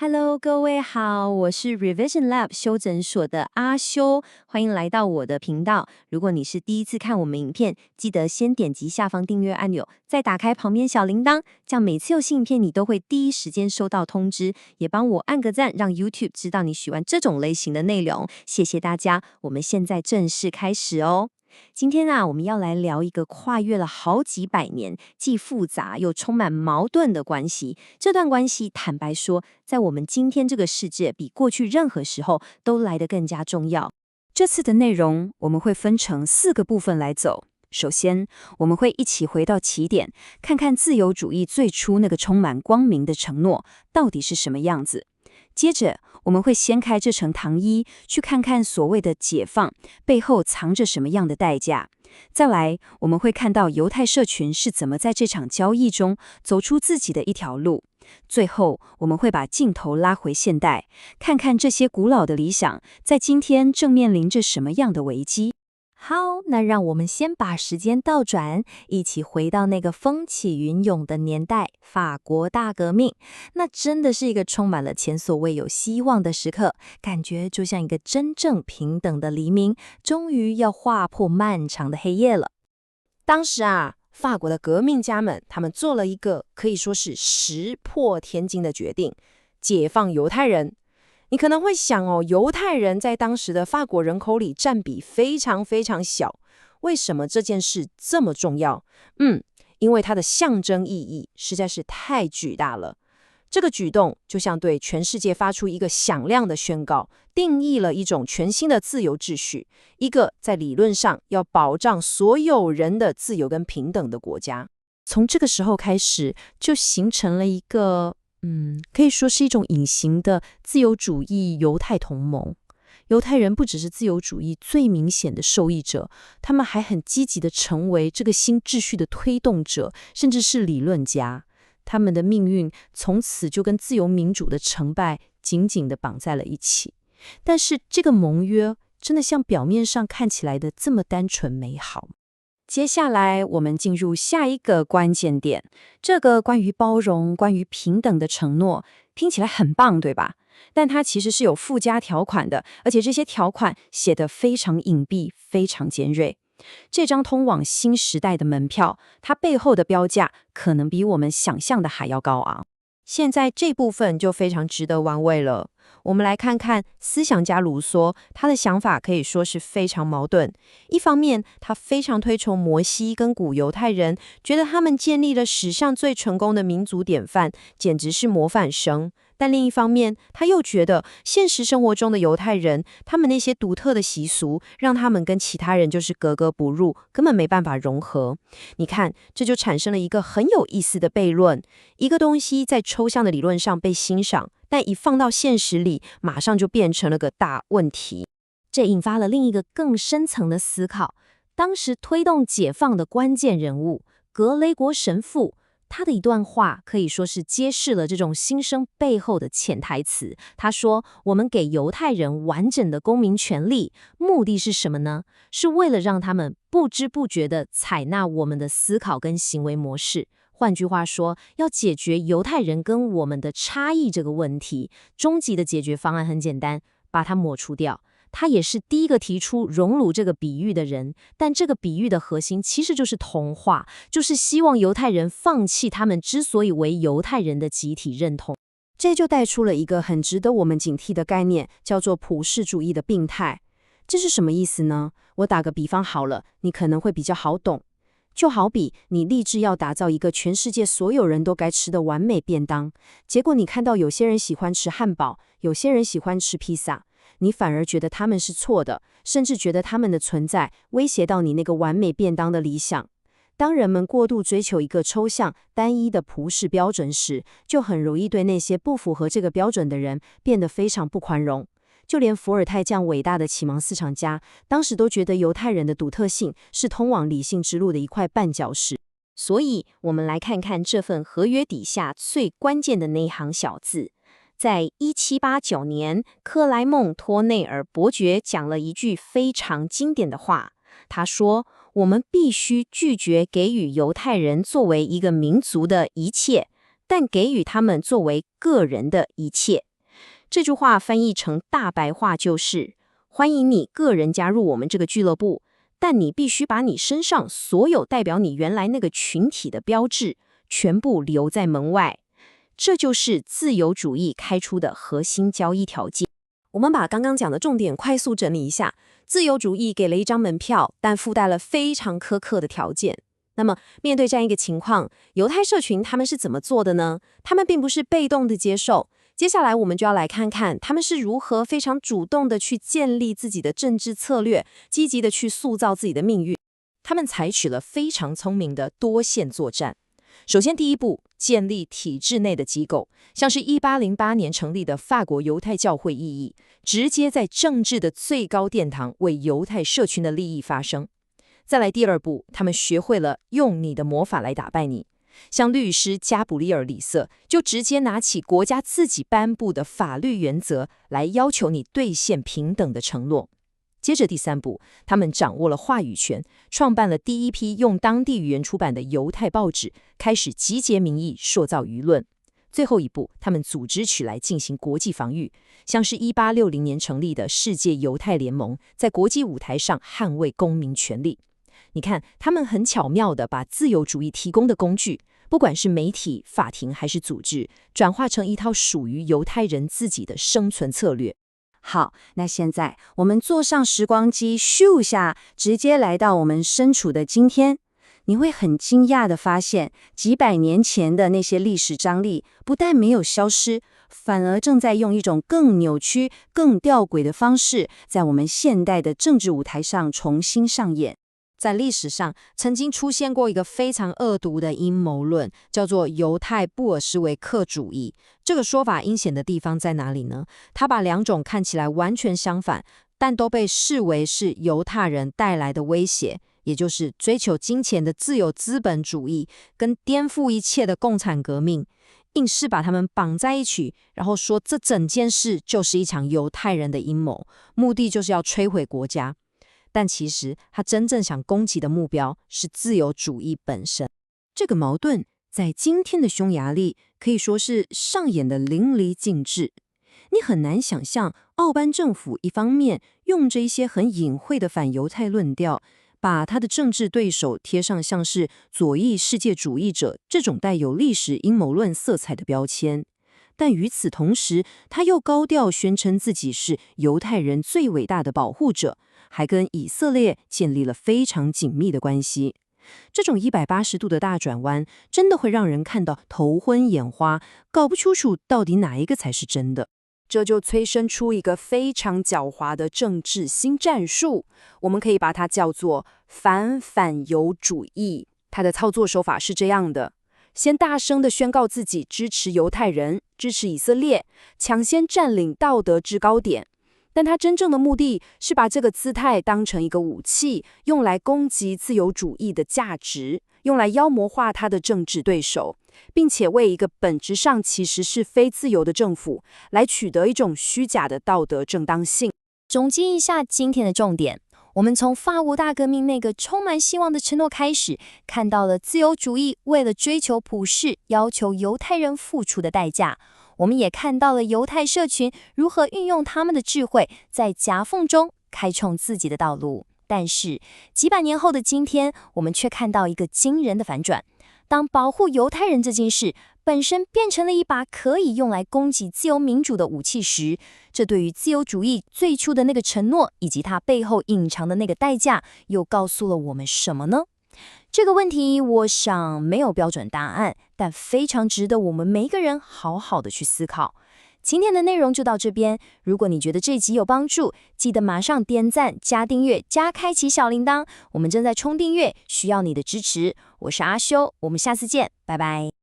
Hello， 各位好，我是 Revision Lab 修整所的阿修，歡迎來到我的頻道。如果你是第一次看我們影片，記得先點擊下方訂閱按鈕，再打開旁邊小鈴鐺，這樣每次有新影片你都會第一時間收到通知。也幫我按個讚，讓 YouTube 知道你喜歡這種類型的內容。謝謝大家，我們現在正式開始哦。今天我們要來聊一個跨越了好幾百年，既複雜又充滿矛盾的關係。這段關係，坦白說，在我們今天這個世界，比過去任何時候都來得更加重要。這次的內容，我們會分成4個部分來走。首先，我們會一起回到起點，看看自由主義最初那個充滿光明的承諾到底是什麼樣子。接着，我們會掀開這層糖衣，去看看所謂的解放背後藏着什麼樣的代價。再來，我們會看到猶太社群是怎麼在這場交易中走出自己的一條路。最後，我們會把鏡頭拉回現代，看看這些古老的理想在今天正面臨着什麼樣的危機。好，那讓我們先把時間倒轉，一起回到那個風起雲湧的年代——法國大革命。那真的是一個充滿了前所未有希望的時刻，感覺就像一個真正平等的黎明，終於要劃破漫長的黑夜了。當時法國的革命家們，他們做了一個可以說是石破天驚的決定：解放猶太人。你可能會想猶太人在當時的法國人口裡佔比非常非常小，為什麼這件事這麼重要？因為它的象徵意義實在是太巨大了。這個舉動就像對全世界發出一個響亮的宣告，定義了一種全新的自由秩序，一個在理論上要保障所有人的自由跟平等的國家。從這個時候開始，就形成了一個可以說是一種隱形的自由主義猶太同盟。猶太人不只是自由主義最明顯的受益者，他們還很積極地成為這個新秩序的推動者，甚至是理論家。他們的命運從此就跟自由民主的成敗緊緊地綁在了一起。但是這個盟約真的像表面上看起來的這麼單純美好？接下來，我們進入下一個關鍵點。這個關於包容、關於平等的承諾，聽起來很棒，對吧？但它其實是有附加條款的，而且這些條款寫得非常隱蔽、非常尖銳。這張通往新時代的門票，它背後的標價可能比我們想象的還要高昂。現在這部分就非常值得玩味了。我們來看看思想家盧梭，他的想法可以說是非常矛盾。一方面，他非常推崇摩西跟古猶太人，覺得他們建立了史上最成功的民族典範，簡直是模範生。但另一方面，他又覺得現實生活中的猶太人，他們那些獨特的習俗，讓他們跟其他人就是格格不入，根本沒辦法融合。你看，這就產生了一個很有意思的悖論：一個東西在抽象的理論上被欣賞，但一放到現實裡，馬上就變成了個大問題。這引發了另一個更深層的思考。當時推動解放的關鍵人物格雷國神父，他的一段話可以說是揭示了這種心聲背後的潛台詞。他說：“我們給猶太人完整的公民權利，目的是什麼呢？是為了讓他們不知不覺地採納我們的思考跟行為模式。換句話說，要解決猶太人跟我們的差異這個問題，終極的解決方案很簡單，把它抹除掉。”他也是第一個提出熔爐這個比喻的人，但這個比喻的核心其實就是同化，就是希望猶太人放棄他們之所以為猶太人的集體認同。這就帶出了一個很值得我們警惕的概念，叫做普世主義的病態。這是什麼意思呢？我打個比方好了，你可能會比較好懂。就好比你立志要打造一個全世界所有人都該吃的完美便當，結果你看到有些人喜歡吃漢堡，有些人喜歡吃披薩，你反而覺得他們是錯的，甚至覺得他們的存在威脅到你那個完美便當的理想。當人們過度追求一個抽象、單一的普世標準時，就很容易對那些不符合這個標準的人變得非常不寬容。就連伏爾泰這樣偉大的啟蒙思想家，當時都覺得猶太人的獨特性是通往理性之路的一塊絆腳石。所以，我們來看看這份合約底下最關鍵的那行小字。在1789年，克萊蒙·托內爾伯爵講了一句非常經典的話。他說：“我們必須拒絕給予猶太人作為一個民族的一切，但給予他們作為個人的一切。”這句話翻譯成大白話就是：歡迎你個人加入我們這個俱樂部，但你必須把你身上所有代表你原來那個群體的標誌全部留在門外。這就是自由主義開出的核心交易條件。我們把剛剛講的重點快速整理一下。自由主義給了一張門票，但附帶了非常苛刻的條件。那麼，面對這樣一個情況，猶太社群他們是怎麼做的呢？他們並不是被動的接受。接下來，我們就要來看看他們是如何非常主動的去建立自己的政治策略，積極的去塑造自己的命運。他們採取了非常聰明的多線作戰。首先，第一步，建立體制內的機構，像是1808年成立的法國猶太教會意義，直接在政治的最高殿堂為猶太社群的利益發聲。再來第二步，他們學會了用你的魔法來打敗你。像律師加布里爾·里瑟就直接拿起國家自己頒布的法律原則來要求你兌現平等的承諾。接着第三步，他們掌握了話語權，創辦了第一批用當地語言出版的猶太報紙，開始集結民意，塑造輿論。最後一步，他們組織起來進行國際防禦，像是1860年成立的世界猶太聯盟，在國際舞台上捍衛公民權利。你看，他們很巧妙地把自由主義提供的工具，不管是媒體、法庭還是組織，轉化成一套屬於猶太人自己的生存策略。好，那現在我們坐上時光機，咻下，直接來到我們身處的今天。你會很驚訝地發現，幾百年前的那些歷史張力不但沒有消失，反而正在用一種更扭曲、更弔詭的方式，在我們現代的政治舞台上重新上演。在歷史上，曾經出現過一個非常惡毒的陰謀論，叫做猶太布爾什維克主義。這個說法陰險的地方在哪裡呢？它把兩種看起來完全相反，但都被視為是猶太人帶來的威脅，也就是追求金錢的自由資本主義跟顛覆一切的共產革命，硬是把他們綁在一起，然後說這整件事就是一場猶太人的陰謀，目的就是要摧毀國家。但其實他真正想攻擊的目標是自由主義本身。這個矛盾在今天的匈牙利可以說是上演的淋漓盡致。你很難想象，奧班政府一方面用着一些很隱晦的反猶太論調，把他的政治對手貼上像是左翼世界主義者這種帶有歷史陰謀論色彩的標籤，但與此同時，他又高調宣稱自己是猶太人最偉大的保護者，還跟以色列建立了非常緊密的關係。這種180度的大轉彎，真的會讓人看到頭昏眼花，搞不清楚到底哪一個才是真的。這就催生出一個非常狡猾的政治新戰術，我們可以把它叫做反猶主義。它的操作手法是這樣的：先大聲地宣告自己支持猶太人，支持以色列，搶先佔領道德制高點。但他真正的目的是把這個姿態當成一個武器，用來攻擊自由主義的價值，用來妖魔化他的政治對手，並且為一個本質上其實是非自由的政府來取得一種虛假的道德正當性。總結一下今天的重點，我們從法國大革命那個充滿希望的承諾開始，看到了自由主義為了追求普世，要求猶太人付出的代價。我們也看到了猶太社群如何運用他們的智慧，在夾縫中開創自己的道路。但是，幾百年後的今天，我們卻看到一個驚人的反轉。當保護猶太人這件事本身變成了一把可以用來攻擊自由民主的武器時，這對於自由主義最初的那個承諾，以及它背後隱藏的那個代價，又告訴了我們什麼呢？這個問題，我想沒有標準答案，但非常值得我們每一個人好好的去思考。今天的內容就到這邊，如果你覺得這集有幫助，記得馬上點讚、加訂閱、加開啟小鈴鐺。我們正在衝訂閱，需要你的支持。我是阿修，我們下次見，拜拜。